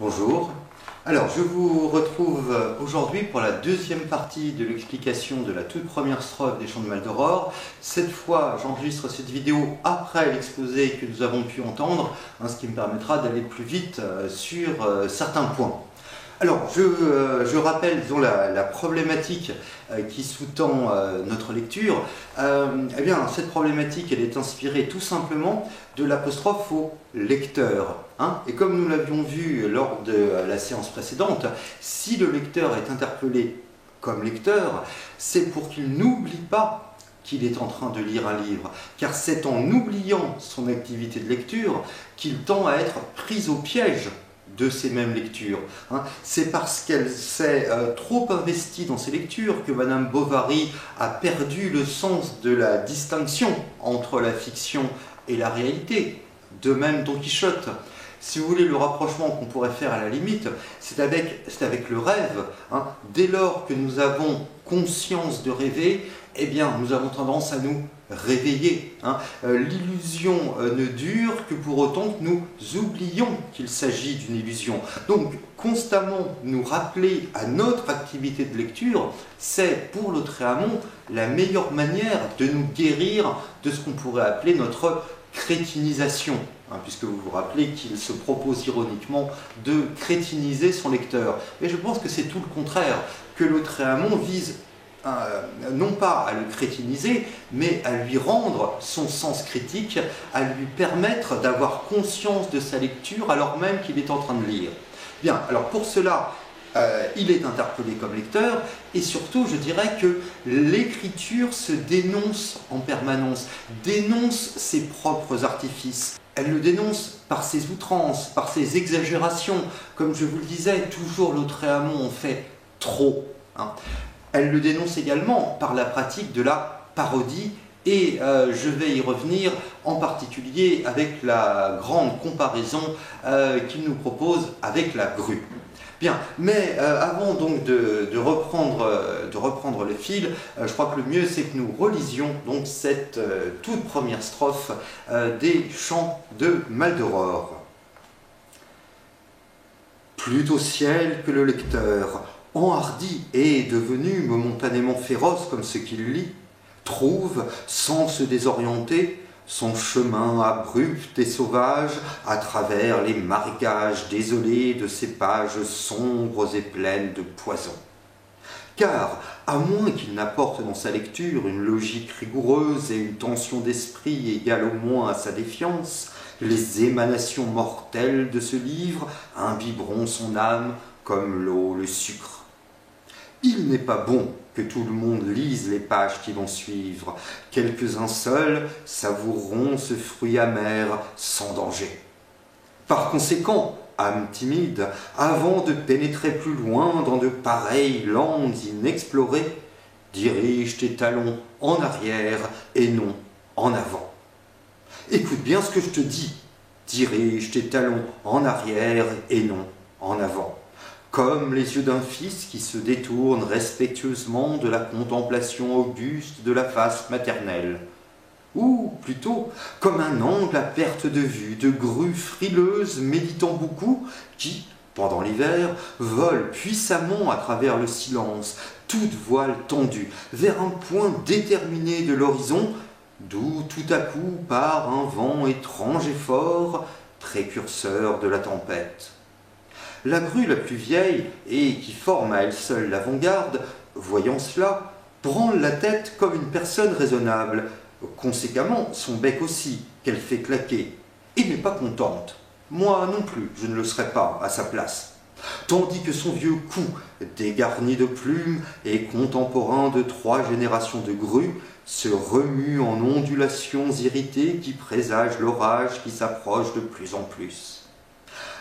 Bonjour. Alors, je vous retrouve aujourd'hui pour la deuxième partie de l'explication de la toute première strophe des Chants de Maldoror. Cette fois, j'enregistre cette vidéo après l'exposé que nous avons pu entendre, ce qui me permettra d'aller plus vite sur certains points. Alors, je rappelle disons, la problématique qui sous-tend notre lecture. Eh bien, cette problématique, elle est inspirée tout simplement de l'apostrophe au lecteur. Et comme nous l'avions vu lors de la séance précédente, si le lecteur est interpellé comme lecteur, c'est pour qu'il n'oublie pas qu'il est en train de lire un livre, car c'est en oubliant son activité de lecture qu'il tend à être pris au piège de ces mêmes lectures. C'est parce qu'elle s'est trop investie dans ses lectures que Madame Bovary a perdu le sens de la distinction entre la fiction et la réalité. De même Don Quichotte. Si vous voulez, le rapprochement qu'on pourrait faire à la limite, c'est avec le rêve. Dès lors que nous avons conscience de rêver, eh bien, nous avons tendance à nous réveiller. L'illusion ne dure que pour autant que nous oublions qu'il s'agit d'une illusion. Donc, constamment nous rappeler à notre activité de lecture, c'est pour Lautréamont la meilleure manière de nous guérir de ce qu'on pourrait appeler notre crétinisation. Puisque vous vous rappelez qu'il se propose ironiquement de crétiniser son lecteur. Et je pense que c'est tout le contraire, que Lautréamont vise non pas à le crétiniser, mais à lui rendre son sens critique, à lui permettre d'avoir conscience de sa lecture alors même qu'il est en train de lire. Bien, alors pour cela, il est interpellé comme lecteur, et surtout, je dirais que l'écriture se dénonce en permanence, dénonce ses propres artifices. Elle le dénonce par ses outrances, par ses exagérations. Comme je vous le disais, toujours Lautréamont en fait trop. Elle le dénonce également par la pratique de la parodie, et je vais y revenir en particulier avec la grande comparaison qu'il nous propose avec la grue. Bien, mais avant donc de reprendre le fil, je crois que le mieux c'est que nous relisions donc cette toute première strophe des Chants de Maldoror. Plût au ciel que le lecteur, enhardi et devenu momentanément féroce comme ce qu'il lit, trouve, sans se désorienter, son chemin abrupt et sauvage à travers les marécages désolés de ces pages sombres et pleines de poison. Car, à moins qu'il n'apporte dans sa lecture une logique rigoureuse et une tension d'esprit égale au moins à sa défiance, les émanations mortelles de ce livre imbiberont son âme comme l'eau le sucre. Il n'est pas bon que tout le monde lise les pages qui vont suivre. Quelques-uns seuls savoureront ce fruit amer sans danger. Par conséquent, âme timide, avant de pénétrer plus loin dans de pareilles landes inexplorées, dirige tes talons en arrière et non en avant. Écoute bien ce que je te dis. Dirige tes talons en arrière et non en avant. Comme les yeux d'un fils qui se détournent respectueusement de la contemplation auguste de la face maternelle. Ou, plutôt, comme un angle à perte de vue de grues frileuses méditant beaucoup, qui, pendant l'hiver, volent puissamment à travers le silence, toute voile tendue, vers un point déterminé de l'horizon, d'où tout à coup part un vent étrange et fort, précurseur de la tempête. La grue la plus vieille, et qui forme à elle seule l'avant-garde, voyant cela, branle la tête comme une personne raisonnable, conséquemment son bec aussi, qu'elle fait claquer, et n'est pas contente. Moi non plus, je ne le serais pas à sa place. Tandis que son vieux cou, dégarni de plumes et contemporain de 3 générations de grues, se remue en ondulations irritées qui présagent l'orage qui s'approche de plus en plus.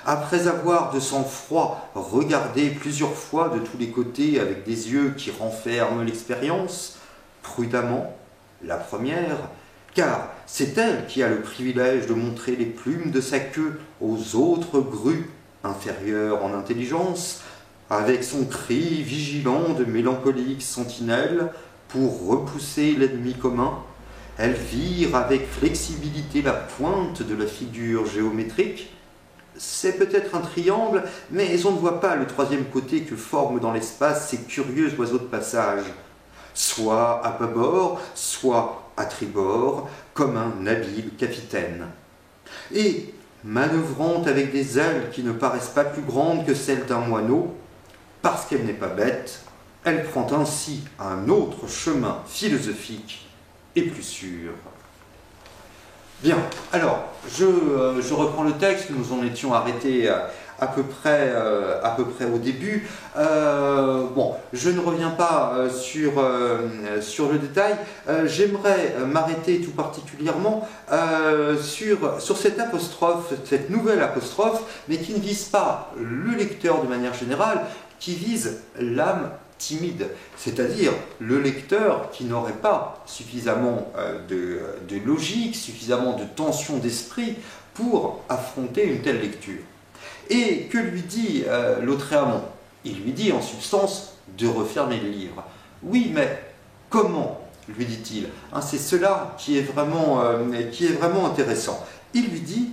Après avoir de sang-froid regardé plusieurs fois de tous les côtés avec des yeux qui renferment l'expérience, prudemment, la première, car c'est elle qui a le privilège de montrer les plumes de sa queue aux autres grues inférieures en intelligence, avec son cri vigilant de mélancolique sentinelle pour repousser l'ennemi commun, elle vire avec flexibilité la pointe de la figure géométrique, c'est peut-être un triangle, mais on ne voit pas le troisième côté que forment dans l'espace ces curieux oiseaux de passage, soit à bâbord, soit à tribord, comme un habile capitaine. Et, manœuvrant avec des ailes qui ne paraissent pas plus grandes que celles d'un moineau, parce qu'elle n'est pas bête, elle prend ainsi un autre chemin philosophique et plus sûr. Bien, alors, je reprends le texte, nous en étions arrêtés à peu près au début. Bon, je ne reviens pas sur le détail. J'aimerais m'arrêter tout particulièrement sur cette apostrophe, cette nouvelle apostrophe, mais qui ne vise pas le lecteur de manière générale, qui vise l'âme timide, c'est-à-dire le lecteur qui n'aurait pas suffisamment de logique, suffisamment de tension d'esprit pour affronter une telle lecture. Et que lui dit Lautréamont? Il lui dit en substance de refermer le livre. Oui, mais comment, lui dit-il, hein, c'est cela qui est vraiment intéressant. Il lui dit,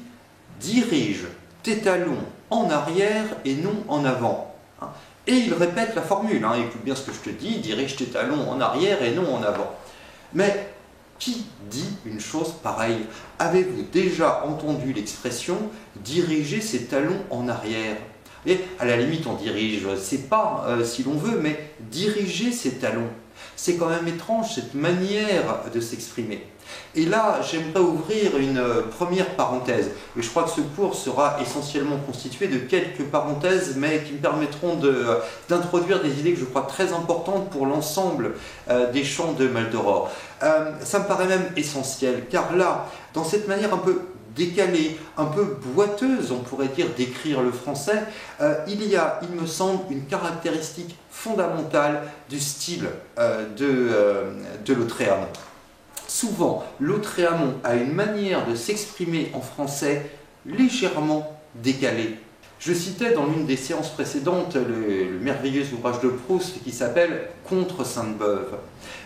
dirige tes talons en arrière et non en avant. Hein. Et il répète la formule, hein, écoute bien ce que je te dis, dirige tes talons en arrière et non en avant. Mais qui dit une chose pareille? Avez-vous déjà entendu l'expression « diriger ses talons en arrière » Et à la limite, on dirige ses pas, si l'on veut, mais diriger ses talons, c'est quand même étrange, cette manière de s'exprimer. Et là, j'aimerais ouvrir une première parenthèse. Et je crois que ce cours sera essentiellement constitué de quelques parenthèses, mais qui me permettront d'introduire des idées que je crois très importantes pour l'ensemble des chants de Maldoror. Ça me paraît même essentiel, car là, dans cette manière un peu décalée, un peu boiteuse, on pourrait dire, d'écrire le français, il y a, il me semble, une caractéristique fondamentale du style de Lautréamont. Souvent, Lautréamont a une manière de s'exprimer en français légèrement décalée. Je citais dans l'une des séances précédentes le merveilleux ouvrage de Proust qui s'appelle « Contre Sainte-Beuve ».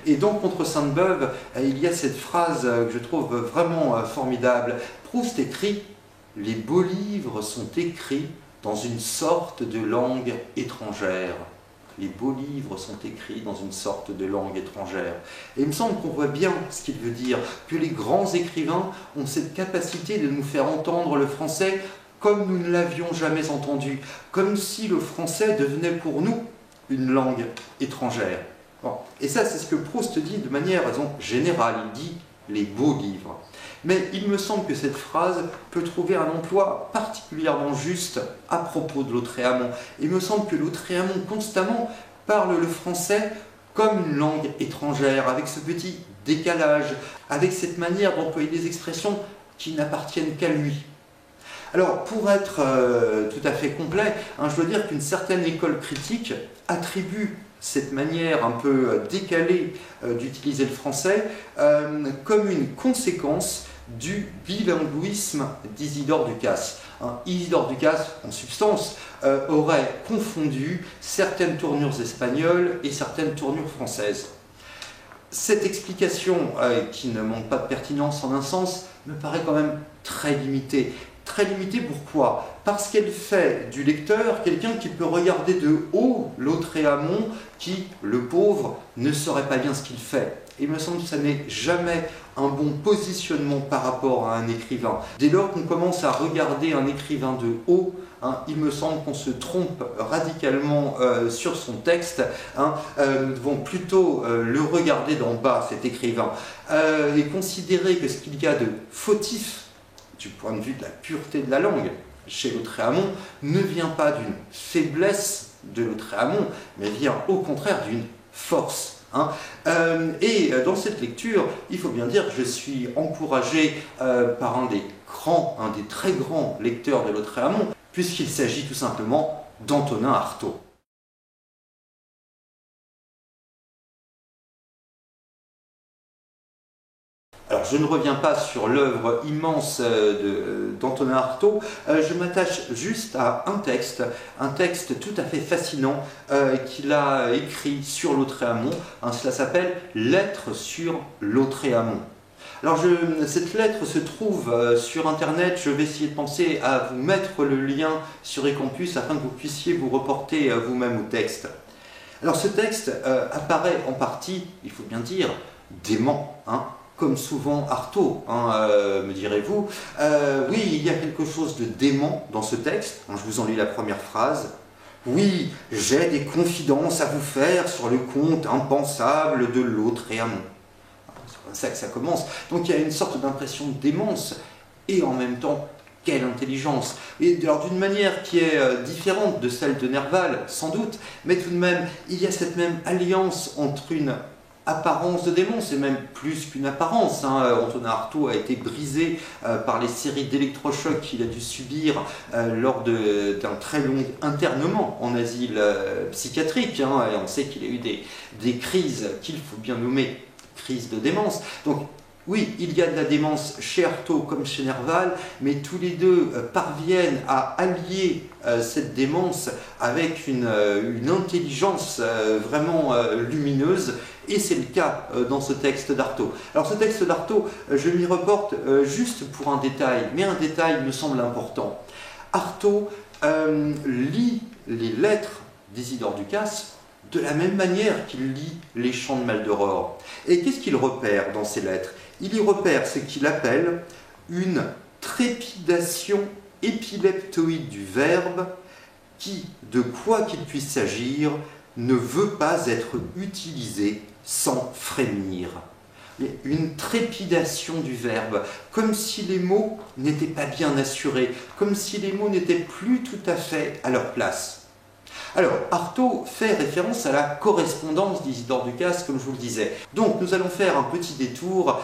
Et dans « Contre Sainte-Beuve », il y a cette phrase que je trouve vraiment formidable. Proust écrit « Les beaux livres sont écrits dans une sorte de langue étrangère ». Les beaux livres sont écrits dans une sorte de langue étrangère. Et il me semble qu'on voit bien ce qu'il veut dire, que les grands écrivains ont cette capacité de nous faire entendre le français comme nous ne l'avions jamais entendu, comme si le français devenait pour nous une langue étrangère. Bon. Et ça, c'est ce que Proust dit de manière, disons, générale. Il dit « les beaux livres ». Mais il me semble que cette phrase peut trouver un emploi particulièrement juste à propos de Lautréamont. Il me semble que Lautréamont constamment parle le français comme une langue étrangère, avec ce petit décalage, avec cette manière d'employer des expressions qui n'appartiennent qu'à lui. Alors, pour être tout à fait complet, hein, je dois dire qu'une certaine école critique attribue cette manière un peu décalée d'utiliser le français comme une conséquence du bilinguisme d'Isidore Ducasse. Hein, Isidore Ducasse, en substance, aurait confondu certaines tournures espagnoles et certaines tournures françaises. Cette explication, qui ne manque pas de pertinence en un sens, me paraît quand même très limitée. Très limitée pourquoi? Parce qu'elle fait du lecteur quelqu'un qui peut regarder de haut Lautréamont qui, le pauvre, ne saurait pas bien ce qu'il fait. Il me semble que ça n'est jamais un bon positionnement par rapport à un écrivain. Dès lors qu'on commence à regarder un écrivain de haut, hein, il me semble qu'on se trompe radicalement sur son texte. Hein. Nous devons plutôt le regarder d'en bas, cet écrivain, et considérer que ce qu'il y a de fautif du point de vue de la pureté de la langue chez Lautréamont ne vient pas d'une faiblesse de Lautréamont, mais vient au contraire d'une force. Hein. Et dans cette lecture, il faut bien dire que je suis encouragé par un des très grands lecteurs de Lautréamont, puisqu'il s'agit tout simplement d'Antonin Artaud. Alors, je ne reviens pas sur l'œuvre immense d'Antonin Artaud, je m'attache juste à un texte tout à fait fascinant qu'il a écrit sur Lautréamont. Hein, cela s'appelle « Lettres sur Lautréamont ». Alors cette lettre se trouve sur internet, je vais essayer de penser à vous mettre le lien sur eCampus afin que vous puissiez vous reporter vous-même au texte. Alors ce texte apparaît en partie, il faut bien dire, dément, hein, comme souvent Artaud, hein, me direz-vous. Oui, il y a quelque chose de dément dans ce texte, hein, je vous en lis la première phrase. Oui, j'ai des confidences à vous faire sur le compte impensable de Lautréamont. C'est comme ça que ça commence. Donc il y a une sorte d'impression de démence et en même temps, quelle intelligence. Et alors d'une manière qui est différente de celle de Nerval, sans doute, mais tout de même, il y a cette même alliance entre une apparence de démon, c'est même plus qu'une apparence. Hein. Antonin Artaud a été brisé par les séries d'électrochocs qu'il a dû subir lors d'un très long internement en asile psychiatrique. Hein. Et on sait qu'il a eu des crises qu'il faut bien nommer crises de démence. Donc oui, il y a de la démence chez Artaud comme chez Nerval, mais tous les deux parviennent à allier cette démence avec une intelligence vraiment lumineuse, et c'est le cas dans ce texte d'Artaud. Alors ce texte d'Artaud, je m'y reporte juste pour un détail, mais un détail me semble important. Artaud lit les lettres d'Isidore Ducasse de la même manière qu'il lit les chants de Maldoror. Et qu'est-ce qu'il repère dans ces lettres? Il y repère ce qu'il appelle une trépidation épileptoïde du verbe qui, de quoi qu'il puisse s'agir, ne veut pas être utilisé sans frémir. Une trépidation du verbe, comme si les mots n'étaient pas bien assurés, comme si les mots n'étaient plus tout à fait à leur place. Alors, Artaud fait référence à la correspondance d'Isidore Ducasse, comme je vous le disais. Donc, nous allons faire un petit détour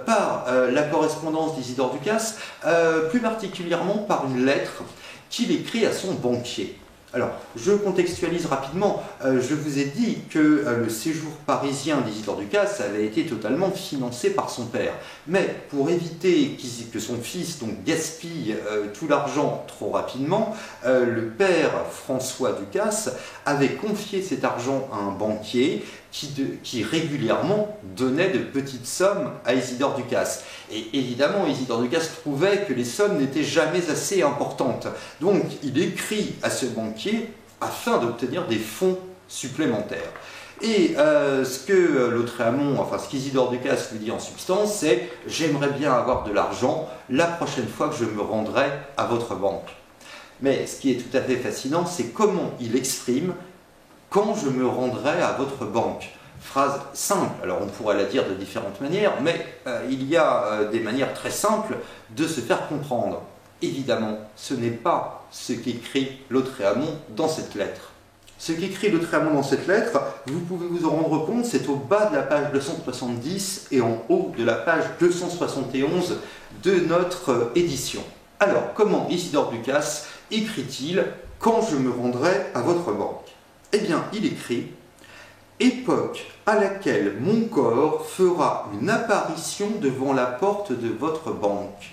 par la correspondance d'Isidore Ducasse, plus particulièrement par une lettre qu'il écrit à son banquier. Alors, je contextualise rapidement. Je vous ai dit que le séjour parisien d'Isidore Ducasse avait été totalement financé par son père. Mais pour éviter que son fils donc, gaspille tout l'argent trop rapidement, le père François Ducasse avait confié cet argent à un banquier qui régulièrement donnait de petites sommes à Isidore Ducasse. Et évidemment, Isidore Ducasse trouvait que les sommes n'étaient jamais assez importantes. Donc, il écrit à ce banquier afin d'obtenir des fonds supplémentaires. Et ce que Lautréamont, enfin ce qu'Isidore Ducasse lui dit en substance, c'est « J'aimerais bien avoir de l'argent la prochaine fois que je me rendrai à votre banque ». Mais ce qui est tout à fait fascinant, c'est comment il exprime « quand je me rendrai à votre banque ». Phrase simple, alors on pourrait la dire de différentes manières, mais il y a des manières très simples de se faire comprendre. Évidemment, ce n'est pas ce qu'écrit Lautréamont dans cette lettre. Ce qu'écrit Lautréamont dans cette lettre, vous pouvez vous en rendre compte, c'est au bas de la page 270 et en haut de la page 271 de notre édition. Alors, comment Isidore Ducasse écrit-il « Quand je me rendrai à votre banque » Eh bien, il écrit « Époque à laquelle mon corps fera une apparition devant la porte de votre banque. »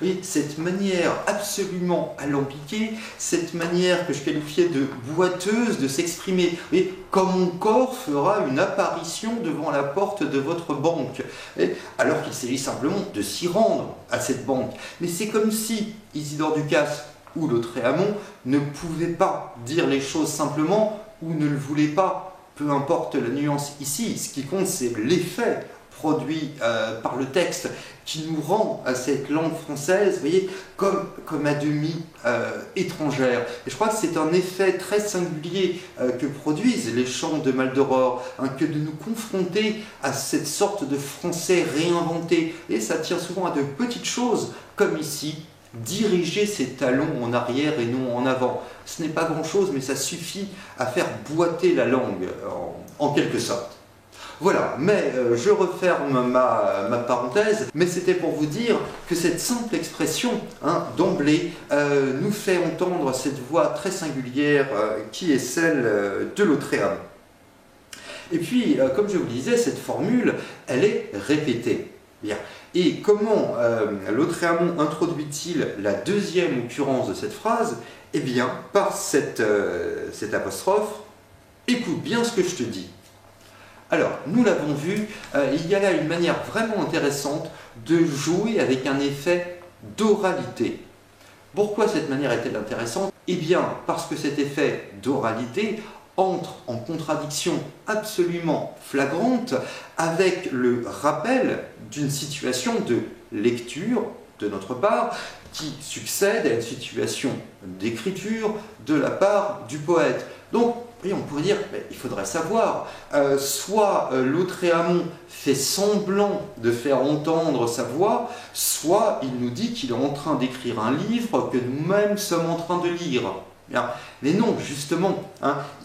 Et cette manière absolument alambiquée, cette manière que je qualifiais de boiteuse de s'exprimer, et quand mon corps fera une apparition devant la porte de votre banque, et alors qu'il s'agit simplement de s'y rendre à cette banque. Mais c'est comme si Isidore Ducasse ou Lautréamont ne pouvaient pas dire les choses simplement ou ne le voulaient pas. Peu importe la nuance ici, ce qui compte c'est l'effet produit par le texte qui nous rend à cette langue française, vous voyez, comme à demi étrangère. Et je crois que c'est un effet très singulier que produisent les chants de Maldoror, hein, que de nous confronter à cette sorte de français réinventé. Et ça tient souvent à de petites choses, comme ici, diriger ses talons en arrière et non en avant. Ce n'est pas grand-chose, mais ça suffit à faire boiter la langue, en quelque sorte. Voilà, mais je referme ma parenthèse, mais c'était pour vous dire que cette simple expression, hein, d'emblée, nous fait entendre cette voix très singulière qui est celle de Lautréamont. Et puis, comme je vous le disais, cette formule, elle est répétée. Bien. Et comment Lautréamont introduit-il la deuxième occurrence de cette phrase? Eh bien, par cette apostrophe, « Écoute bien ce que je te dis ». Alors, nous l'avons vu, il y a là une manière vraiment intéressante de jouer avec un effet d'oralité. Pourquoi cette manière est-elle intéressante? Eh bien, parce que cet effet d'oralité entre en contradiction absolument flagrante avec le rappel d'une situation de lecture de notre part qui succède à une situation d'écriture de la part du poète. Donc, on pourrait dire, il faudrait savoir, soit Lautréamont fait semblant de faire entendre sa voix, soit il nous dit qu'il est en train d'écrire un livre que nous-mêmes sommes en train de lire. Bien. Mais non, justement,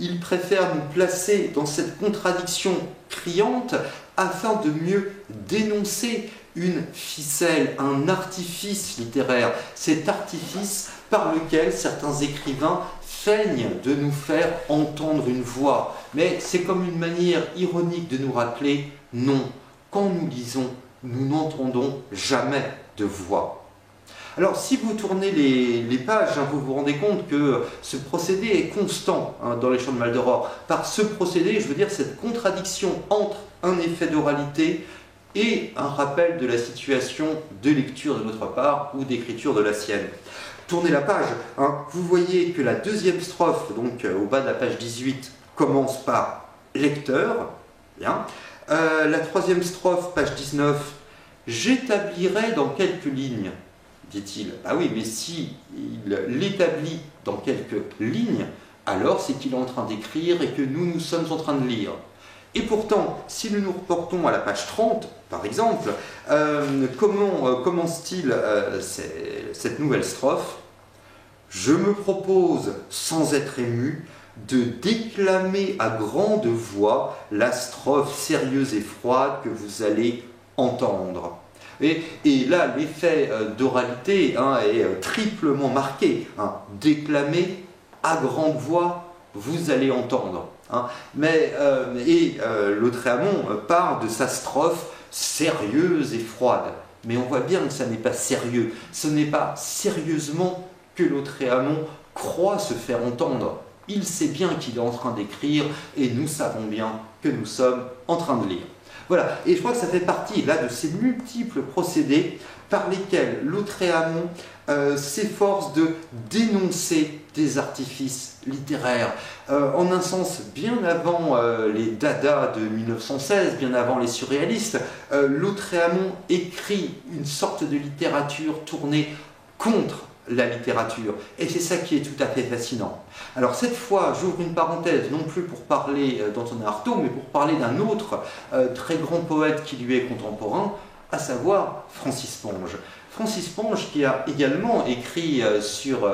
il préfère nous placer dans cette contradiction criante afin de mieux dénoncer une ficelle, un artifice littéraire, cet artifice par lequel certains écrivains feignent de nous faire entendre une voix. Mais c'est comme une manière ironique de nous rappeler, non, quand nous lisons, nous n'entendons jamais de voix. Alors, si vous tournez les pages, vous vous rendez compte que ce procédé est constant dans les Chants de Maldoror. Par ce procédé, je veux dire cette contradiction entre un effet d'oralité et un rappel de la situation de lecture de notre part ou d'écriture de la sienne. Tournez la page, vous voyez que la deuxième strophe, donc au bas de la page 18, commence par « lecteur ». Bien. La troisième strophe, page 19, « j'établirai dans quelques lignes ». Dit-il. Ah oui, mais si il l'établit dans quelques lignes, alors c'est qu'il est en train d'écrire et que nous sommes en train de lire. Et pourtant, si nous nous reportons à la page 30, par exemple, comment commence-t-il cette nouvelle strophe? « Je me propose, sans être ému, de déclamer à grande voix la strophe sérieuse et froide que vous allez entendre. » Et là, l'effet d'oralité est triplement marqué. Déclamer à grande voix, vous allez entendre. Lautréamont parle de sa strophe sérieuse et froide. Mais on voit bien que ça n'est pas sérieux. Ce n'est pas sérieusement que Lautréamont croit se faire entendre. Il sait bien qu'il est en train d'écrire et nous savons bien que nous sommes en train de lire. Voilà, et je crois que ça fait partie là de ces multiples procédés par lesquels Lautréamont s'efforce de dénoncer des artifices littéraires. En un sens, bien avant les Dada de 1916, bien avant les surréalistes, Lautréamont écrit une sorte de littérature tournée contre la littérature. Et c'est ça qui est tout à fait fascinant. Alors cette fois, j'ouvre une parenthèse, non plus pour parler d'Antonin Artaud, mais pour parler d'un autre très grand poète qui lui est contemporain, à savoir Francis Ponge. Francis Ponge qui a également écrit sur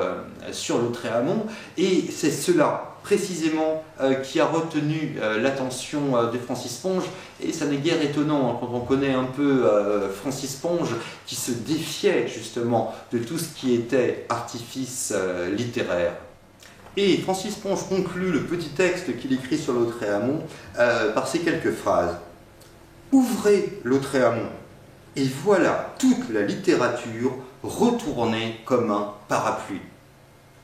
Lautréamont, et c'est cela précisément qui a retenu l'attention de Francis Ponge, et ça n'est guère étonnant quand on connaît un peu Francis Ponge qui se défiait justement de tout ce qui était artifice littéraire. Et Francis Ponge conclut le petit texte qu'il écrit sur Lautréamont par ces quelques phrases. « Ouvrez Lautréamont, et voilà toute la littérature retournée comme un parapluie.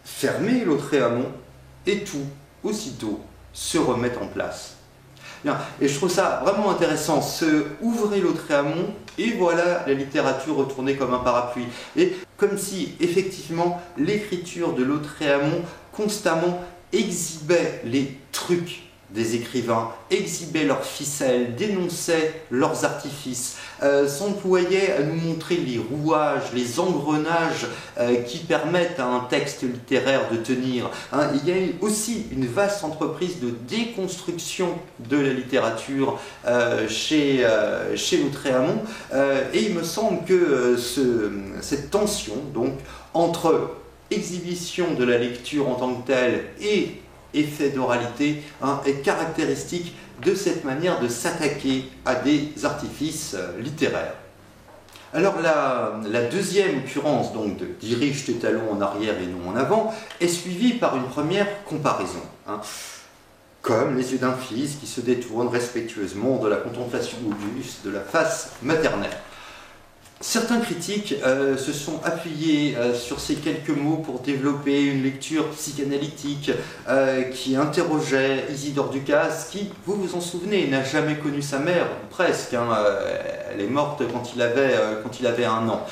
Fermez Lautréamont, et tout, aussitôt, se remet en place. » Bien. Et je trouve ça vraiment intéressant, ouvrez Lautréamont, et voilà la littérature retournée comme un parapluie. Et comme si, effectivement, l'écriture de Lautréamont constamment exhibait les trucs des écrivains, exhibait leurs ficelles, dénonçait leurs artifices, s'employait à nous montrer les rouages, les engrenages qui permettent à un texte littéraire de tenir. Il y a aussi une vaste entreprise de déconstruction de la littérature chez Lautréamont, et il me semble que cette tension donc, entre exhibition de la lecture en tant que telle et effet d'oralité est caractéristique de cette manière de s'attaquer à des artifices littéraires. Alors la deuxième occurrence donc de « dirige tes talons en arrière et non en avant » est suivie par une première comparaison. Comme les yeux d'un fils qui se détournent respectueusement de la contemplation auguste de la face maternelle. Certains critiques se sont appuyés sur ces quelques mots pour développer une lecture psychanalytique qui interrogeait Isidore Ducasse, qui, vous vous en souvenez, n'a jamais connu sa mère, presque, hein, elle est morte quand il avait 1 an.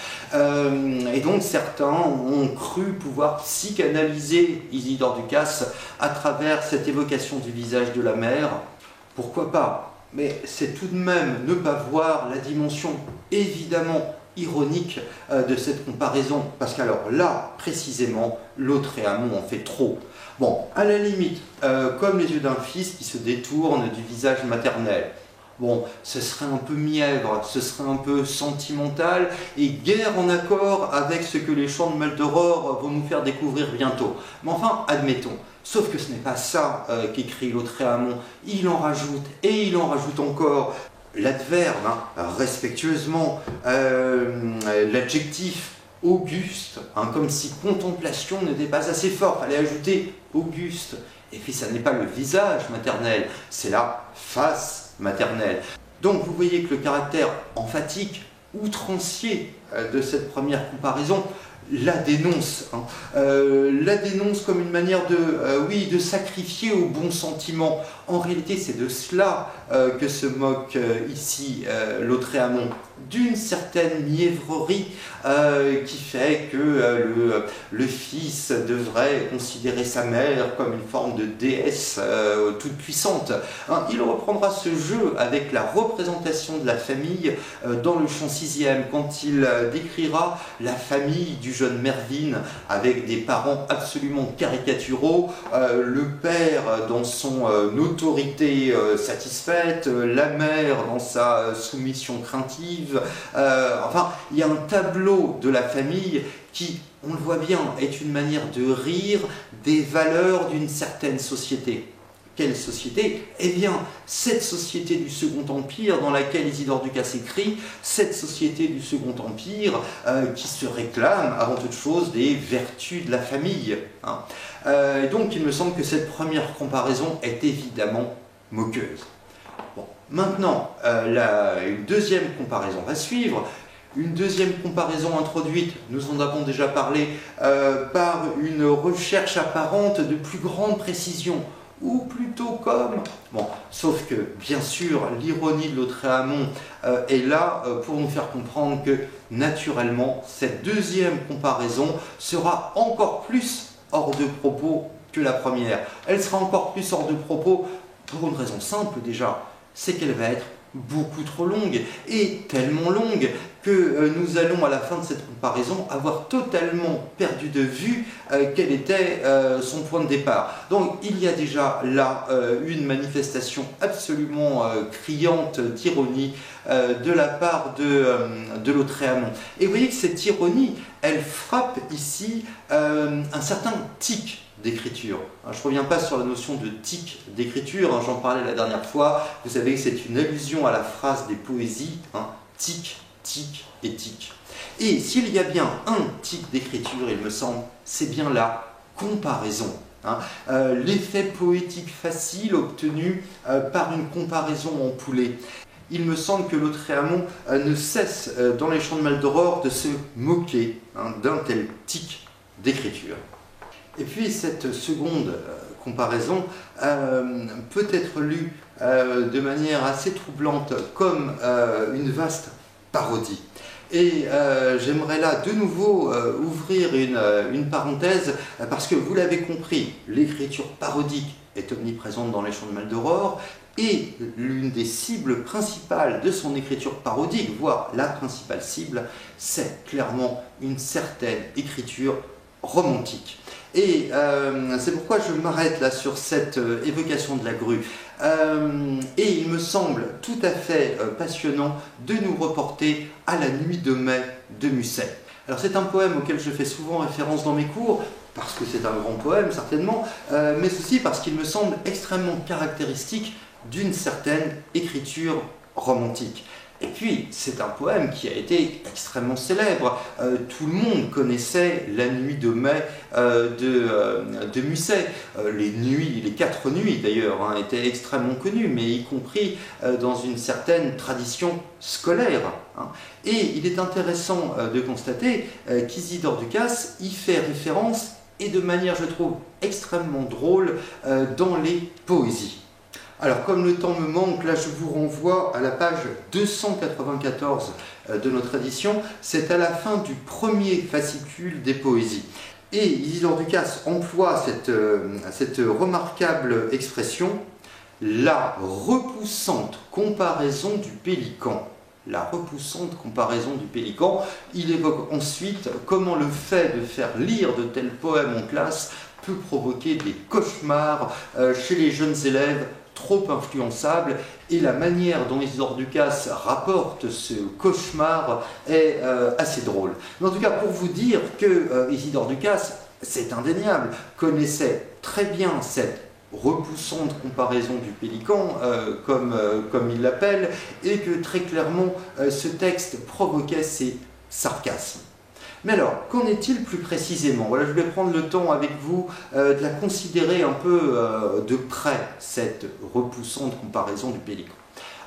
Et donc certains ont cru pouvoir psychanalyser Isidore Ducasse à travers cette évocation du visage de la mère. Pourquoi pas? Mais c'est tout de même ne pas voir la dimension évidemment ironique de cette comparaison, parce qu'alors là, précisément, Lautréamont en fait trop. Bon, à la limite, comme les yeux d'un fils qui se détournent du visage maternel. Bon, ce serait un peu mièvre, ce serait un peu sentimental, et guère en accord avec ce que les chants de Maldoror vont nous faire découvrir bientôt. Mais enfin, admettons. Sauf que ce n'est pas ça qu'écrit Lautréamont. Il en rajoute, et il en rajoute encore. L'adverbe, hein, respectueusement, l'adjectif auguste, hein, comme si contemplation n'était pas assez fort, fallait ajouter auguste. Et puis ça n'est pas le visage maternel, c'est la face maternelle. Donc vous voyez que le caractère emphatique, outrancier de cette première comparaison, la dénonce, hein. La dénonce comme une manière de sacrifier au bon sentiment. En réalité, c'est de cela que se moque ici Lautréamont, d'une certaine mièvrerie qui fait que le fils devrait considérer sa mère comme une forme de déesse toute puissante. Hein, il reprendra ce jeu avec la représentation de la famille dans le chant 6e, quand il décrira la famille du jeune Mervyn avec des parents absolument caricaturaux, le père dans son autorité satisfaite, la mère dans sa soumission craintive. Enfin, il y a un tableau de la famille qui, on le voit bien, est une manière de rire des valeurs d'une certaine société. Quelle société? Eh bien, cette société du Second Empire dans laquelle Isidore Ducasse écrit, cette société du Second Empire qui se réclame avant toute chose des vertus de la famille. Hein. Donc il me semble que cette première comparaison est évidemment moqueuse. Bon, maintenant, une deuxième comparaison va suivre. Une deuxième comparaison introduite, nous en avons déjà parlé, par une recherche apparente de plus grande précision. Ou plutôt comme... Bon, sauf que, bien sûr, l'ironie de Lautréamont est là pour nous faire comprendre que, naturellement, cette deuxième comparaison sera encore plus hors de propos que la première. Elle sera encore plus hors de propos pour une raison simple déjà, c'est qu'elle va être beaucoup trop longue, et tellement longue que nous allons à la fin de cette comparaison avoir totalement perdu de vue quel était son point de départ. Donc il y a déjà là une manifestation absolument criante d'ironie de la part de Lautréamont. Et vous voyez que cette ironie, elle frappe ici un certain tic d'écriture. Je ne reviens pas sur la notion de tic d'écriture, hein, j'en parlais la dernière fois. Vous savez que c'est une allusion à la phrase des poésies, hein, tic, tic et tic. Et s'il y a bien un tic d'écriture, il me semble, c'est bien la comparaison. Hein, l'effet poétique facile obtenu par une comparaison en poulet. Il me semble que Lautréamont ne cesse dans les chants de Maldoror de se moquer d'un tel tic d'écriture. Et puis cette seconde comparaison peut être lue de manière assez troublante comme une vaste parodie. Et j'aimerais là de nouveau ouvrir une parenthèse, parce que vous l'avez compris, l'écriture parodique est omniprésente dans les chants de Maldoror, et l'une des cibles principales de son écriture parodique, voire la principale cible, c'est clairement une certaine écriture romantique. Et c'est pourquoi je m'arrête là sur cette évocation de la grue. Et il me semble tout à fait passionnant de nous reporter à la nuit de mai de Musset. Alors c'est un poème auquel je fais souvent référence dans mes cours, parce que c'est un grand poème certainement, mais aussi parce qu'il me semble extrêmement caractéristique d'une certaine écriture romantique. Et puis, c'est un poème qui a été extrêmement célèbre. Tout le monde connaissait La Nuit de mai de Musset. Les 4 nuits d'ailleurs hein, étaient extrêmement connues, mais y compris dans une certaine tradition scolaire. Hein. Et il est intéressant de constater qu'Isidore Ducasse y fait référence, et de manière, je trouve, extrêmement drôle, dans les poésies. Alors, comme le temps me manque, là je vous renvoie à la page 294 de notre édition. C'est à la fin du premier fascicule des poésies. Et Isidore Ducasse emploie cette remarquable expression, la repoussante comparaison du pélican. La repoussante comparaison du pélican. Il évoque ensuite comment le fait de faire lire de tels poèmes en classe peut provoquer des cauchemars chez les jeunes élèves trop influençables, et la manière dont Isidore Ducasse rapporte ce cauchemar est assez drôle. Mais en tout cas, pour vous dire que Isidore Ducasse, c'est indéniable, connaissait très bien cette repoussante comparaison du pélican, comme il l'appelle, et que très clairement ce texte provoquait ces sarcasmes. Mais alors, qu'en est-il plus précisément? Voilà, je vais prendre le temps avec vous de la considérer un peu de près, cette repoussante comparaison du pélican.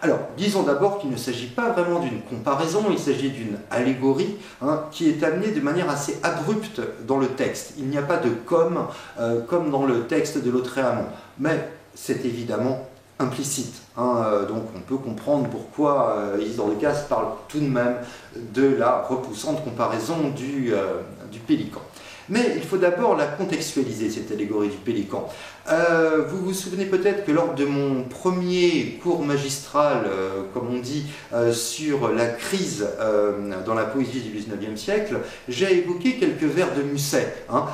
Alors, disons d'abord qu'il ne s'agit pas vraiment d'une comparaison, il s'agit d'une allégorie hein, qui est amenée de manière assez abrupte dans le texte. Il n'y a pas de comme dans le texte de Lautréamont, mais c'est évidemment implicite. Hein, donc on peut comprendre pourquoi Isidore Ducasse parle tout de même de la repoussante comparaison du pélican. Mais il faut d'abord la contextualiser, cette allégorie du pélican. Vous vous souvenez peut-être que lors de mon premier cours magistral, comme on dit, sur la crise dans la poésie du XIXe siècle, j'ai évoqué quelques vers de Musset. Hein,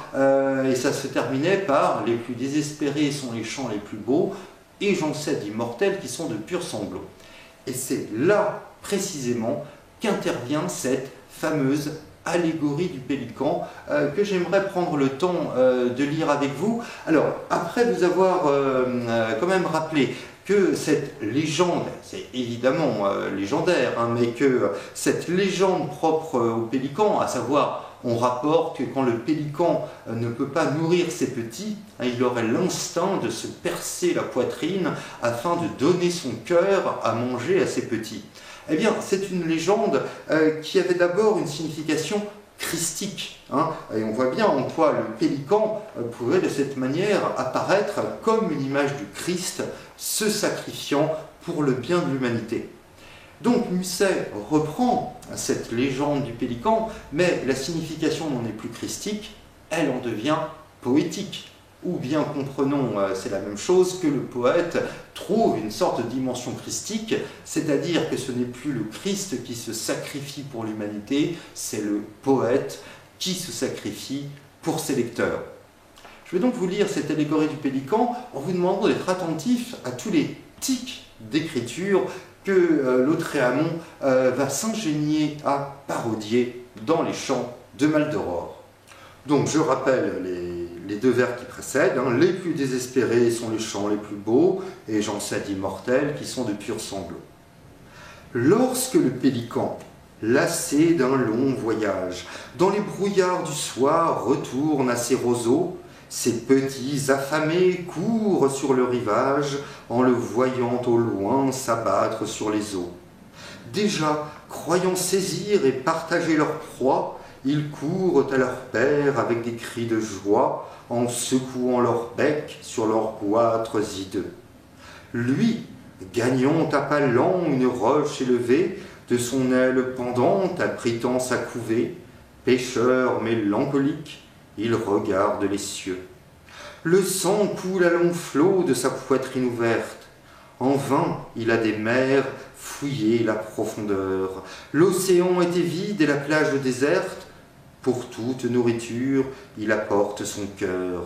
et ça se terminait par « Les plus désespérés sont les chants les plus beaux » et j'en sais d'immortels qui sont de purs sanglots. Et c'est là, précisément, qu'intervient cette fameuse allégorie du pélican que j'aimerais prendre le temps de lire avec vous. Alors, après vous avoir quand même rappelé que cette légende, c'est évidemment légendaire, hein, mais que cette légende propre au pélican, à savoir on rapporte que quand le pélican ne peut pas nourrir ses petits, hein, il aurait l'instinct de se percer la poitrine afin de donner son cœur à manger à ses petits. Eh bien, c'est une légende qui avait d'abord une signification christique. Hein, et on voit bien en quoi le pélican pouvait de cette manière apparaître comme une image du Christ se sacrifiant pour le bien de l'humanité. Donc Musset reprend cette légende du pélican, mais la signification n'en est plus christique, elle en devient poétique. Ou bien comprenons, c'est la même chose, que le poète trouve une sorte de dimension christique, c'est-à-dire que ce n'est plus le Christ qui se sacrifie pour l'humanité, c'est le poète qui se sacrifie pour ses lecteurs. Je vais donc vous lire cette allégorie du pélican en vous demandant d'être attentif à tous les tics d'écriture que Lautréamont va s'ingénier à parodier dans les chants de Maldoror. Donc je rappelle les deux vers qui précèdent, hein. Les plus désespérés sont les chants les plus beaux, et j'en sais d'immortels qui sont de purs sanglots. Lorsque le pélican, lassé d'un long voyage, dans les brouillards du soir retourne à ses roseaux, ses petits affamés courent sur le rivage en le voyant au loin s'abattre sur les eaux. Déjà, croyant saisir et partager leur proie, ils courent à leur père avec des cris de joie en secouant leur bec sur leurs goîtres hideux. Lui, gagnant à pas lents une roche élevée, de son aile pendante abritant sa couvée, pêcheur mélancolique, il regarde les cieux. Le sang coule à longs flots de sa poitrine ouverte. En vain, il a des mers fouillé la profondeur. L'océan était vide et la plage déserte. Pour toute nourriture, il apporte son cœur.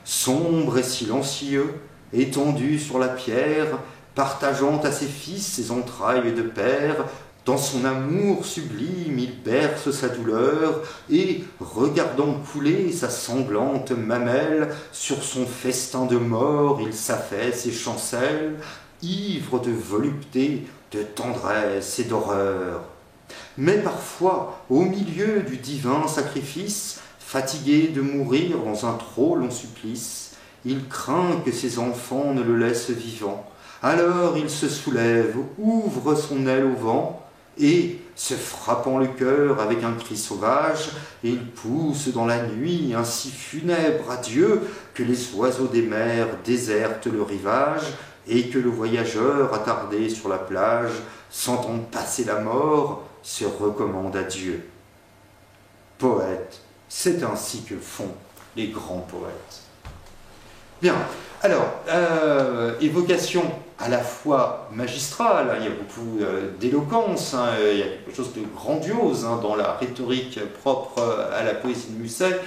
Sombre et silencieux, étendu sur la pierre, partageant à ses fils ses entrailles de père, dans son amour sublime, il berce sa douleur, et, regardant couler sa sanglante mamelle, sur son festin de mort, il s'affaisse et chancelle, ivre de volupté, de tendresse et d'horreur. Mais parfois, au milieu du divin sacrifice, fatigué de mourir dans un trop long supplice, il craint que ses enfants ne le laissent vivant. Alors il se soulève, ouvre son aile au vent, et, se frappant le cœur avec un cri sauvage, il pousse dans la nuit un si funèbre adieu que les oiseaux des mers désertent le rivage, et que le voyageur attardé sur la plage, sentant passer la mort, se recommande à Dieu. Poète, c'est ainsi que font les grands poètes. Bien, alors, évocation à la fois magistrale, il y a beaucoup d'éloquence, il y a quelque chose de grandiose dans la rhétorique propre à la poésie de Musset,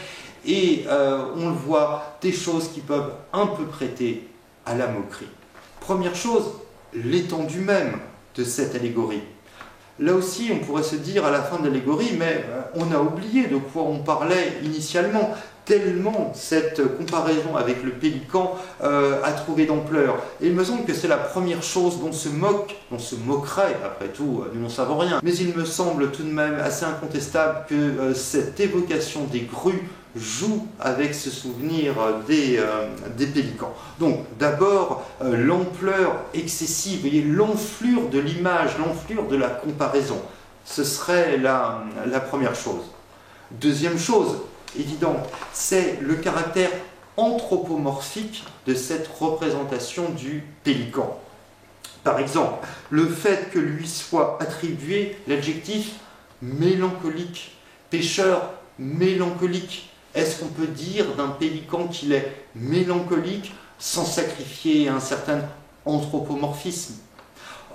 et on le voit, des choses qui peuvent un peu prêter à la moquerie. Première chose, l'étendue même de cette allégorie. Là aussi, on pourrait se dire à la fin de l'allégorie, mais on a oublié de quoi on parlait initialement, tellement cette comparaison avec le pélican a trouvé d'ampleur. Et il me semble que c'est la première chose dont se moquerait, après tout, nous n'en savons rien. Mais il me semble tout de même assez incontestable que cette évocation des grues joue avec ce souvenir des pélicans. Donc d'abord l'ampleur excessive, vous voyez, l'enflure de l'image, l'enflure de la comparaison. Ce serait la première chose. Deuxième chose évidente, c'est le caractère anthropomorphique de cette représentation du pélican. Par exemple, le fait que lui soit attribué l'adjectif mélancolique, pêcheur mélancolique. Est-ce qu'on peut dire d'un pélican qu'il est mélancolique sans sacrifier un certain anthropomorphisme?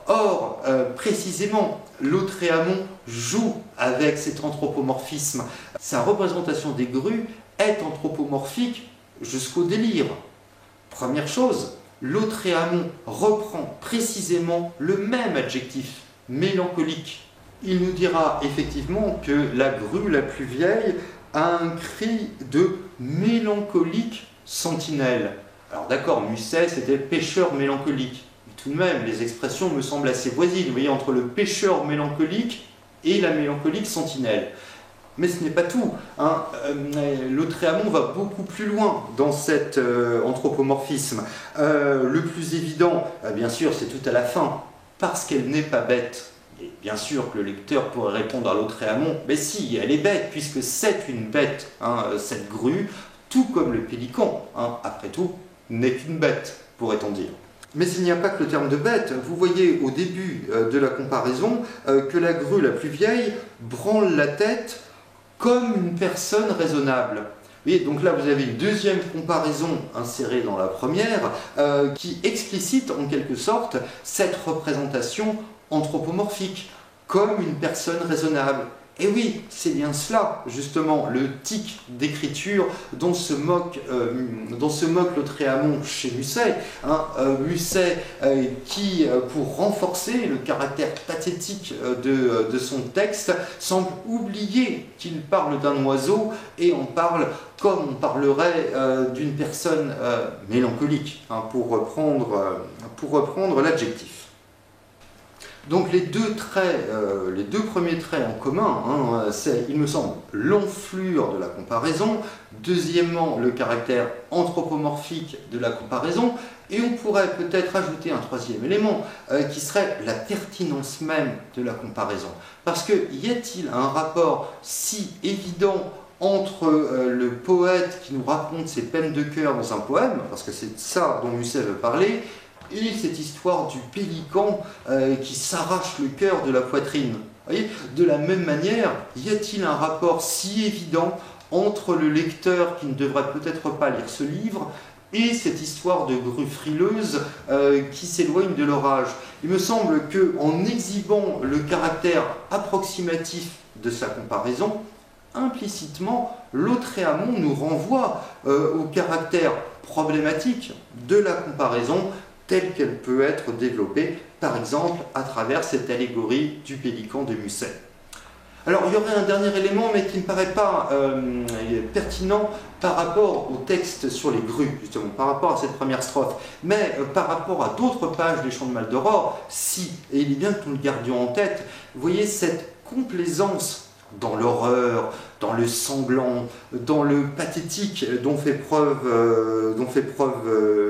Or, précisément, Lautréamont joue avec cet anthropomorphisme. Sa représentation des grues est anthropomorphique jusqu'au délire. Première chose, Lautréamont reprend précisément le même adjectif, mélancolique. Il nous dira effectivement que la grue la plus vieille a un cri de mélancolique sentinelle. Alors d'accord, Musset c'était pêcheur mélancolique. Tout de même, les expressions me semblent assez voisines, vous voyez, entre le pêcheur mélancolique et la mélancolique sentinelle. Mais ce n'est pas tout. Lautréamont va beaucoup plus loin dans cet anthropomorphisme. Le plus évident, bien sûr, c'est tout à la fin, parce qu'elle n'est pas bête. Et bien sûr que le lecteur pourrait répondre à Lautréamont, mais si, elle est bête, puisque c'est une bête, cette grue, tout comme le pélican, après tout, n'est qu'une bête, pourrait-on dire. Mais il n'y a pas que le terme de bête. Vous voyez au début de la comparaison que la grue la plus vieille branle la tête comme une personne raisonnable. Et donc là, vous avez une deuxième comparaison insérée dans la première qui explicite en quelque sorte cette représentation anthropomorphique comme une personne raisonnable. Et oui, c'est bien cela, justement, le tic d'écriture dont se moque Lautréamont chez Musset. Musset qui, pour renforcer le caractère pathétique de son texte, semble oublier qu'il parle d'un oiseau et en parle comme on parlerait d'une personne mélancolique, pour reprendre l'adjectif. Donc les deux premiers traits en commun, c'est, il me semble, l'enflure de la comparaison, deuxièmement, le caractère anthropomorphique de la comparaison, et on pourrait peut-être ajouter un troisième élément, qui serait la pertinence même de la comparaison. Parce que y a-t-il un rapport si évident entre le poète qui nous raconte ses peines de cœur dans un poème, parce que c'est ça dont Musset veut parler, et cette histoire du pélican qui s'arrache le cœur de la poitrine. Vous voyez, de la même manière, y a-t-il un rapport si évident entre le lecteur qui ne devrait peut-être pas lire ce livre et cette histoire de grue frileuse qui s'éloigne de l'orage? Il me semble qu'en exhibant le caractère approximatif de sa comparaison, implicitement, Lautréamont nous renvoie au caractère problématique de la comparaison telle qu'elle peut être développée, par exemple, à travers cette allégorie du pélican de Musset. Alors, il y aurait un dernier élément, mais qui ne me paraît pas pertinent par rapport au texte sur les grues, justement, par rapport à cette première strophe, mais par rapport à d'autres pages des Chants de Maldoror, si, et il est bien que nous le gardions en tête, vous voyez cette complaisance dans l'horreur, dans le sanglant, dans le pathétique dont fait preuve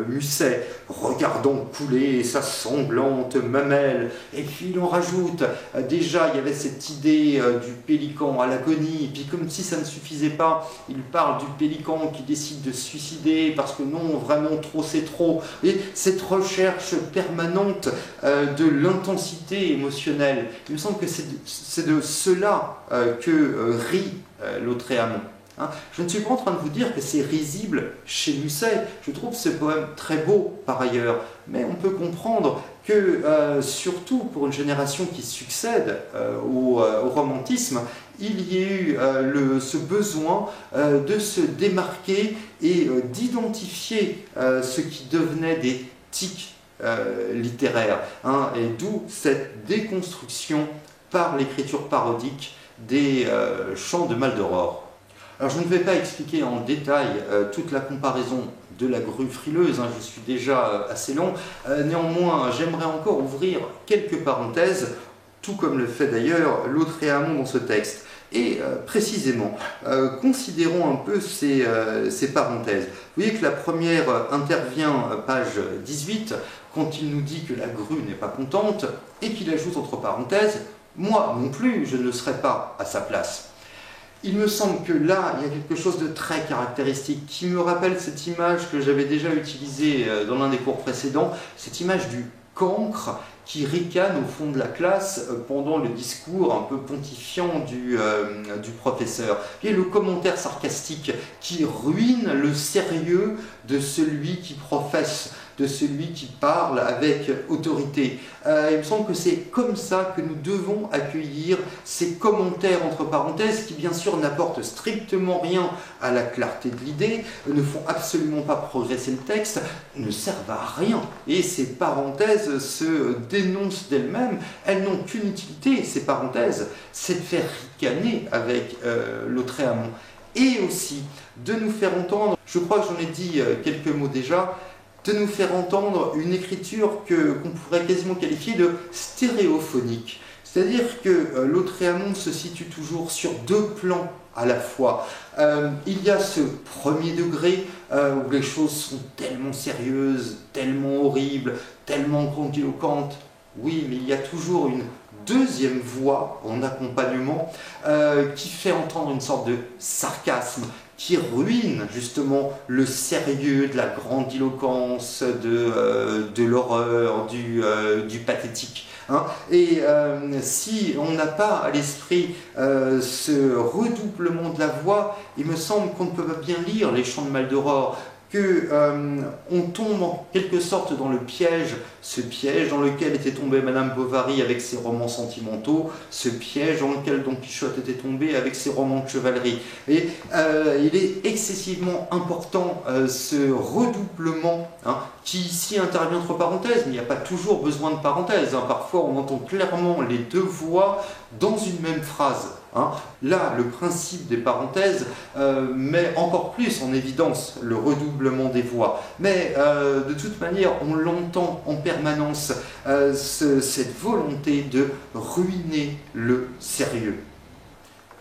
Musset, regardant couler sa sanglante mamelle. Et puis il en rajoute, déjà il y avait cette idée du pélican à l'agonie, et puis comme si ça ne suffisait pas, il parle du pélican qui décide de se suicider parce que non, vraiment trop c'est trop. Et cette recherche permanente de l'intensité émotionnelle, il me semble que c'est de cela que rit Lautréamont. Hein, je ne suis pas en train de vous dire que c'est risible chez Musset, je trouve ce poème très beau par ailleurs, mais on peut comprendre que, surtout pour une génération qui succède au romantisme, il y ait eu ce besoin de se démarquer et d'identifier ce qui devenait des tics littéraires, hein, et d'où cette déconstruction par l'écriture parodique des Chants de Maldoror. Alors je ne vais pas expliquer en détail toute la comparaison de la grue frileuse, hein, je suis déjà assez long, néanmoins j'aimerais encore ouvrir quelques parenthèses, tout comme le fait d'ailleurs Lautréamont dans ce texte. Et précisément, considérons un peu ces parenthèses. Vous voyez que la première intervient page 18, quand il nous dit que la grue n'est pas contente, et qu'il ajoute entre parenthèses « Moi non plus, je ne serai pas à sa place ». Il me semble que là, il y a quelque chose de très caractéristique qui me rappelle cette image que j'avais déjà utilisée dans l'un des cours précédents, cette image du cancre qui ricane au fond de la classe pendant le discours un peu pontifiant du professeur. Et le commentaire sarcastique qui ruine le sérieux de celui qui professe, de celui qui parle avec autorité. Il me semble que c'est comme ça que nous devons accueillir ces commentaires entre parenthèses qui bien sûr n'apportent strictement rien à la clarté de l'idée, ne font absolument pas progresser le texte, ne servent à rien. Et ces parenthèses se dénoncent d'elles-mêmes, elles n'ont qu'une utilité, ces parenthèses, c'est de faire ricaner avec Lautréamont. Et aussi de nous faire entendre, je crois que j'en ai dit quelques mots déjà, de nous faire entendre une écriture qu'on pourrait quasiment qualifier de stéréophonique. C'est-à-dire que Lautréamont se situe toujours sur deux plans à la fois. Il y a ce premier degré où les choses sont tellement sérieuses, tellement horribles, tellement grandiloquentes. Oui, mais il y a toujours une deuxième voix en accompagnement qui fait entendre une sorte de sarcasme, qui ruine justement le sérieux de la grandiloquence, de l'horreur, du pathétique. Hein. Et si on n'a pas à l'esprit ce redoublement de la voix, il me semble qu'on ne peut pas bien lire les Chants de Maldoror, qu'on tombe en quelque sorte dans le piège, ce piège dans lequel était tombée Madame Bovary avec ses romans sentimentaux, ce piège dans lequel Don Quichotte était tombé avec ses romans de chevalerie. Et il est excessivement important ce redoublement, hein, qui ici intervient entre parenthèses, mais il n'y a pas toujours besoin de parenthèses. Hein. Parfois on entend clairement les deux voix dans une même phrase. Hein. Là, le principe des parenthèses met encore plus en évidence le redoublement des voix. Mais de toute manière, on l'entend en permanence, cette volonté de ruiner le sérieux.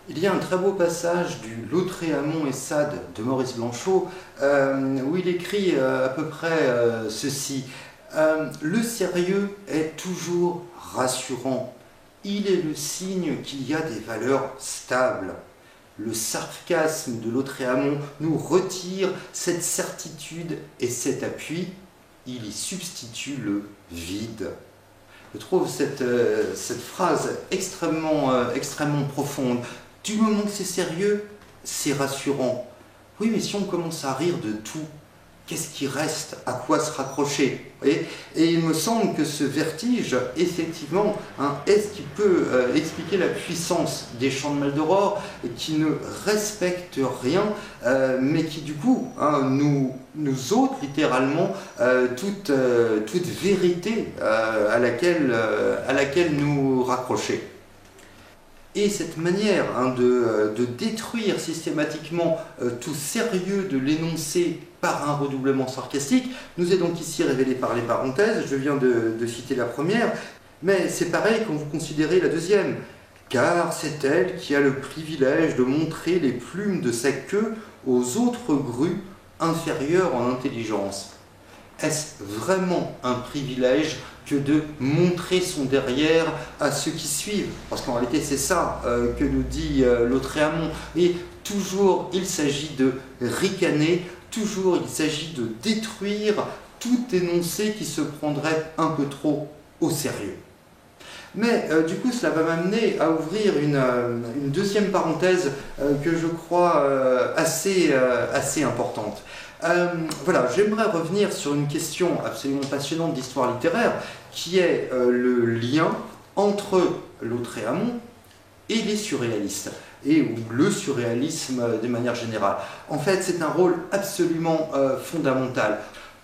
Il y a un très beau passage du Lautréamont et Sade de Maurice Blanchot où il écrit à peu près ceci. Le sérieux est toujours rassurant. Il est le signe qu'il y a des valeurs stables. Le sarcasme de Lautréamont nous retire cette certitude et cet appui. Il y substitue le vide. Je trouve cette phrase extrêmement profonde. Du moment que c'est sérieux, c'est rassurant. Oui, mais si on commence à rire de tout, qu'est-ce qui reste? À quoi se raccrocher? Et il me semble que ce vertige, effectivement, hein, est ce qui peut expliquer la puissance des Chants de Maldoror, qui ne respectent rien, mais qui du coup hein, nous ôtent littéralement toute vérité à laquelle nous raccrocher. Et cette manière de détruire systématiquement tout sérieux de l'énoncé par un redoublement sarcastique nous est donc ici révélée par les parenthèses. Je viens de citer la première, mais c'est pareil quand vous considérez la deuxième. Car c'est elle qui a le privilège de montrer les plumes de sa queue aux autres grues inférieures en intelligence. Est-ce vraiment un privilège que de montrer son derrière à ceux qui suivent? Parce qu'en réalité, c'est ça que nous dit Lautréamont. Et toujours, il s'agit de ricaner, toujours, il s'agit de détruire tout énoncé qui se prendrait un peu trop au sérieux. Mais du coup, cela va m'amener à ouvrir une deuxième parenthèse que je crois assez importante. Voilà, j'aimerais revenir sur une question absolument passionnante d'histoire littéraire, qui est le lien entre Lautréamont et les surréalistes, ou le surréalisme de manière générale. En fait, c'est un rôle absolument fondamental.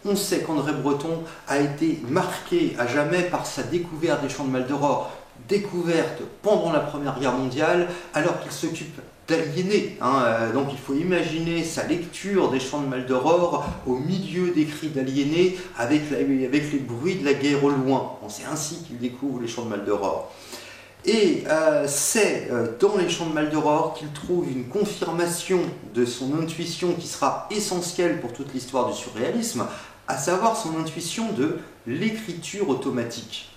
On sait qu'André Breton a été marqué à jamais par sa découverte des Champs de Maldoror, découverte pendant la Première Guerre mondiale, alors qu'il s'occupe d'aliéner. Donc il faut imaginer sa lecture des Champs de Maldoror au milieu des cris d'aliénés, avec les bruits de la guerre au loin. C'est ainsi qu'il découvre les Champs de Maldoror. Et c'est dans les Champs de Maldoror qu'il trouve une confirmation de son intuition qui sera essentielle pour toute l'histoire du surréalisme, à savoir son intuition de l'écriture automatique.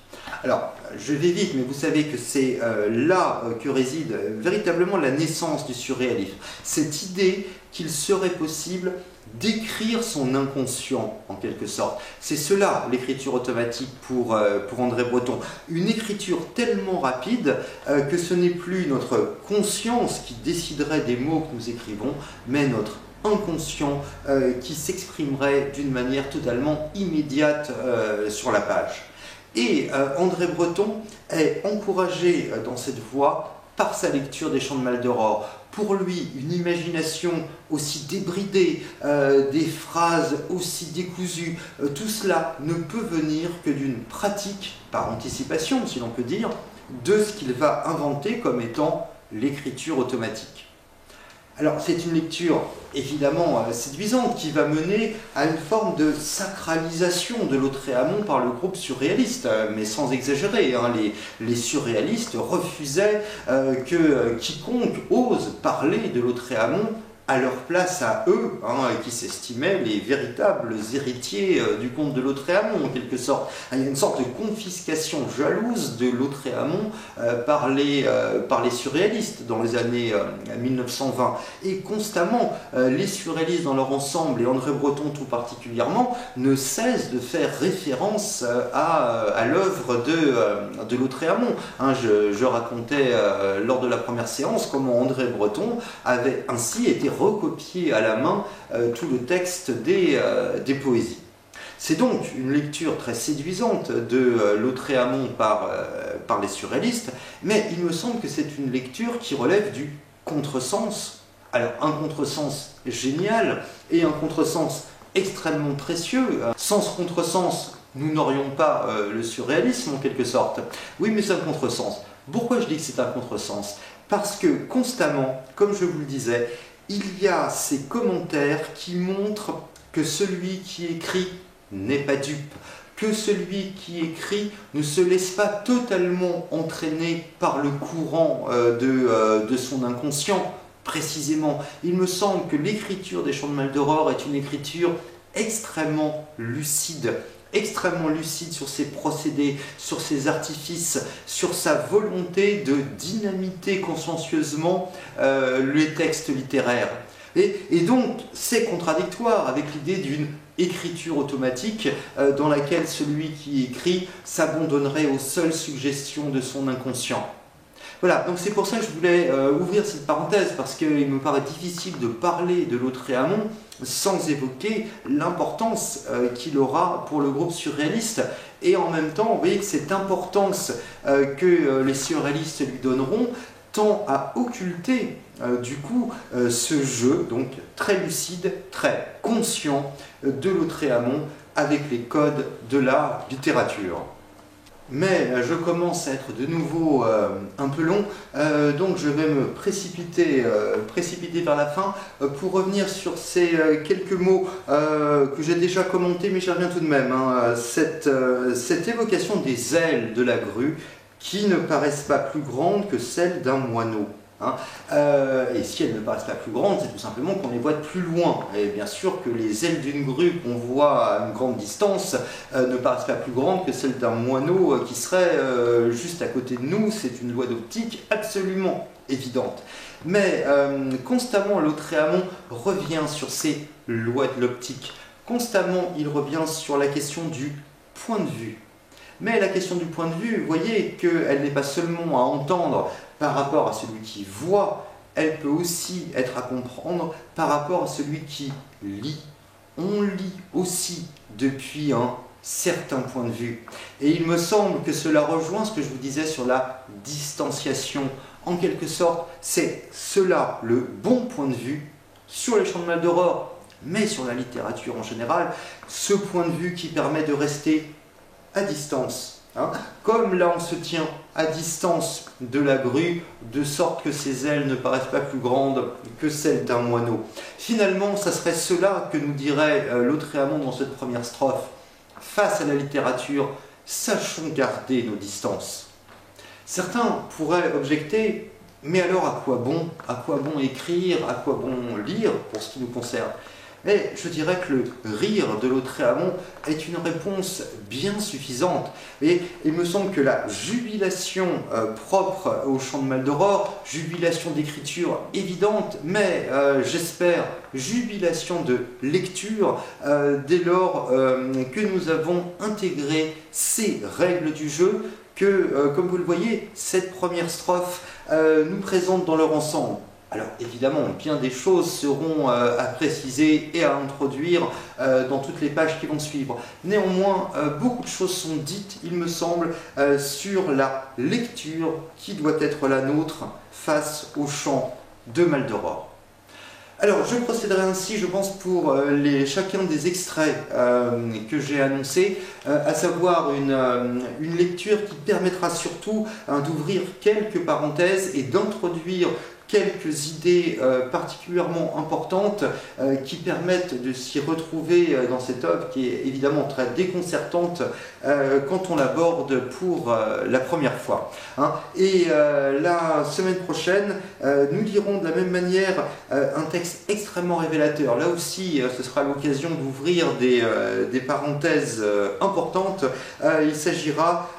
Alors, je vais vite, mais vous savez que c'est là que réside véritablement la naissance du surréalisme. Cette idée qu'il serait possible d'écrire son inconscient, en quelque sorte. C'est cela, l'écriture automatique pour André Breton. Une écriture tellement rapide que ce n'est plus notre conscience qui déciderait des mots que nous écrivons, mais notre inconscient qui s'exprimerait d'une manière totalement immédiate sur la page. Et André Breton est encouragé dans cette voie par sa lecture des Champs de Maldoror. Pour lui, une imagination aussi débridée, des phrases aussi décousues, tout cela ne peut venir que d'une pratique, par anticipation si l'on peut dire, de ce qu'il va inventer comme étant l'écriture automatique. Alors c'est une lecture évidemment séduisante qui va mener à une forme de sacralisation de Lautréamont par le groupe surréaliste, mais sans exagérer. Les surréalistes refusaient que quiconque ose parler de Lautréamont à leur place à eux, qui s'estimaient les véritables héritiers du comte de Lautréamont en quelque sorte. Il y a une sorte de confiscation jalouse de Lautréamont par les surréalistes dans les années 1920. Et constamment, les surréalistes dans leur ensemble, et André Breton tout particulièrement, ne cessent de faire référence à l'œuvre de Lautréamont. Je racontais lors de la première séance comment André Breton avait ainsi été recopier à la main tout le texte des poésies. C'est donc une lecture très séduisante de Lautréamont par les surréalistes, mais il me semble que c'est une lecture qui relève du contresens. Alors un contresens génial et un contresens extrêmement précieux. Sans ce contresens, nous n'aurions pas le surréalisme en quelque sorte. Oui, mais c'est un contresens. Pourquoi je dis que c'est un contresens? Parce que constamment, comme je vous le disais, il y a ces commentaires qui montrent que celui qui écrit n'est pas dupe, que celui qui écrit ne se laisse pas totalement entraîner par le courant de son inconscient. Précisément, il me semble que l'écriture des Champs de Maldoror est une écriture extrêmement lucide sur ses procédés, sur ses artifices, sur sa volonté de dynamiter consciencieusement les textes littéraires. Et donc, c'est contradictoire avec l'idée d'une écriture automatique dans laquelle celui qui écrit s'abandonnerait aux seules suggestions de son inconscient. Voilà, donc c'est pour ça que je voulais ouvrir cette parenthèse, parce qu'il me paraît difficile de parler de Lautréamont sans évoquer l'importance qu'il aura pour le groupe surréaliste. Et en même temps, vous voyez que cette importance que les surréalistes lui donneront tend à occulter du coup ce jeu, donc très lucide, très conscient de Lautréamont avec les codes de la littérature. Mais je commence à être de nouveau un peu long, donc je vais me précipiter vers la fin pour revenir sur ces quelques mots que j'ai déjà commentés, mais j'y reviens tout de même. Hein. Cette évocation des ailes de la grue qui ne paraissent pas plus grandes que celles d'un moineau. Hein. Et si elles ne paraissent pas plus grandes, c'est tout simplement qu'on les voit de plus loin. Et bien sûr que les ailes d'une grue qu'on voit à une grande distance ne paraissent pas plus grandes que celles d'un moineau qui serait juste à côté de nous. C'est une loi d'optique absolument évidente. Mais constamment, Lautréamont revient sur ces lois de l'optique. Constamment, il revient sur la question du point de vue. Mais la question du point de vue, vous voyez qu'elle n'est pas seulement à entendre par rapport à celui qui voit, elle peut aussi être à comprendre par rapport à celui qui lit. On lit aussi depuis un certain point de vue. Et il me semble que cela rejoint ce que je vous disais sur la distanciation. En quelque sorte, c'est cela le bon point de vue sur les Chants de Maldoror, mais sur la littérature en général, ce point de vue qui permet de rester à distance. Hein. Comme là on se tient à distance de la grue, de sorte que ses ailes ne paraissent pas plus grandes que celles d'un moineau. Finalement, ça serait cela que nous dirait Lautréamont dans cette première strophe. Face à la littérature, sachons garder nos distances. Certains pourraient objecter, mais alors à quoi bon? À quoi bon écrire? À quoi bon lire pour ce qui nous concerne? Mais je dirais que le rire de Lautréamont est une réponse bien suffisante. Et il me semble que la jubilation propre au Chant de Maldoror, jubilation d'écriture évidente, mais j'espère jubilation de lecture, dès lors que nous avons intégré ces règles du jeu que, comme vous le voyez, cette première strophe nous présente dans leur ensemble. Alors évidemment, bien des choses seront à préciser et à introduire dans toutes les pages qui vont suivre. Néanmoins, beaucoup de choses sont dites, il me semble, sur la lecture qui doit être la nôtre face au Chant de Maldoror. Alors, je procéderai ainsi, je pense, pour chacun des extraits que j'ai annoncés, à savoir une lecture qui permettra surtout d'ouvrir quelques parenthèses et d'introduire quelques idées particulièrement importantes qui permettent de s'y retrouver dans cette œuvre qui est évidemment très déconcertante quand on l'aborde pour la première fois. Hein. Et la semaine prochaine, nous lirons de la même manière un texte extrêmement révélateur. Là aussi, ce sera l'occasion d'ouvrir des parenthèses importantes. Il s'agira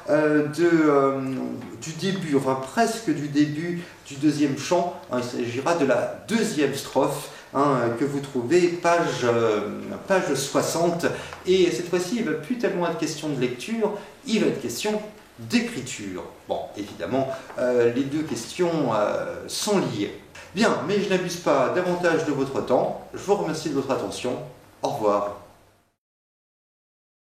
du début, enfin presque du début du deuxième chant. Hein, il s'agira de la deuxième strophe que vous trouvez page 60. Et cette fois-ci, il ne va plus tellement être question de lecture, il va être question d'écriture. Bon, évidemment, les deux questions sont liées. Bien, mais je n'abuse pas davantage de votre temps. Je vous remercie de votre attention. Au revoir.